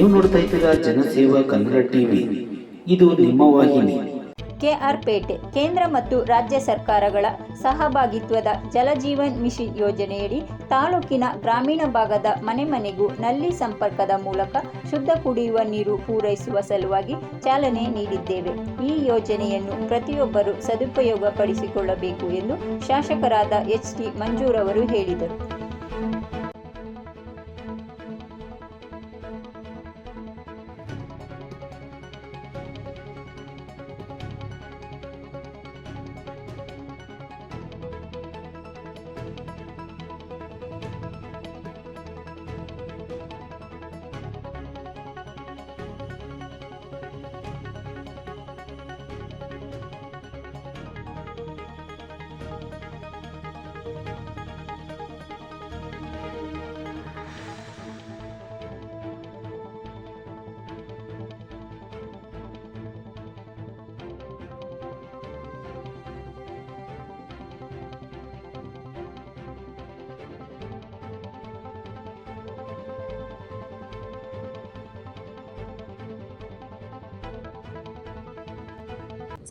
ನೀವು ನೋಡ್ತಾ ಇದ್ದೀರಾ ಜನಸೇವಾ ಕನ್ನಡ ಟಿವಿ, ಇದು ನಿಮ್ಮ ವಾಹಿನಿ. ಕೆಆರ್ ಪೇಟೆ ಕೇಂದ್ರ ಮತ್ತು ರಾಜ್ಯ ಸರ್ಕಾರಗಳ ಸಹಭಾಗಿತ್ವದ ಜಲಜೀವನ್ ಮಿಷನ್ ಯೋಜನೆಯಡಿ ತಾಲೂಕಿನ ಗ್ರಾಮೀಣ ಭಾಗದ ಮನೆ ಮನೆಗೂ ನಲ್ಲಿ ಸಂಪರ್ಕದ ಮೂಲಕ ಶುದ್ಧ ಕುಡಿಯುವ ನೀರು ಪೂರೈಸುವ ಸಲುವಾಗಿ ಚಾಲನೆ ನೀಡಿದ್ದೇವೆ. ಈ ಯೋಜನೆಯನ್ನು ಪ್ರತಿಯೊಬ್ಬರು ಸದುಪಯೋಗ ಪಡಿಸಿಕೊಳ್ಳಬೇಕು ಎಂದು ಶಾಸಕರಾದ ಎಚ್.ಟಿ. ಮಂಜೂರವರು ಹೇಳಿದರು.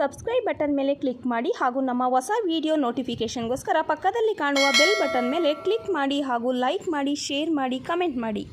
ಸಬ್ಸ್ಕ್ರೈಬ್ ಬಟನ್ ಮೇಲೆ ಕ್ಲಿಕ್ ಮಾಡಿ ಹಾಗೂ ನಮ್ಮ ಹೊಸ ವಿಡಿಯೋ ನೋಟಿಫಿಕೇಷನ್ಗೋಸ್ಕರ ಪಕ್ಕದಲ್ಲಿ ಕಾಣುವ ಬೆಲ್ ಬಟನ್ ಮೇಲೆ ಕ್ಲಿಕ್ ಮಾಡಿ ಹಾಗೂ ಲೈಕ್ ಮಾಡಿ, ಶೇರ್ ಮಾಡಿ, ಕಮೆಂಟ್ ಮಾಡಿ.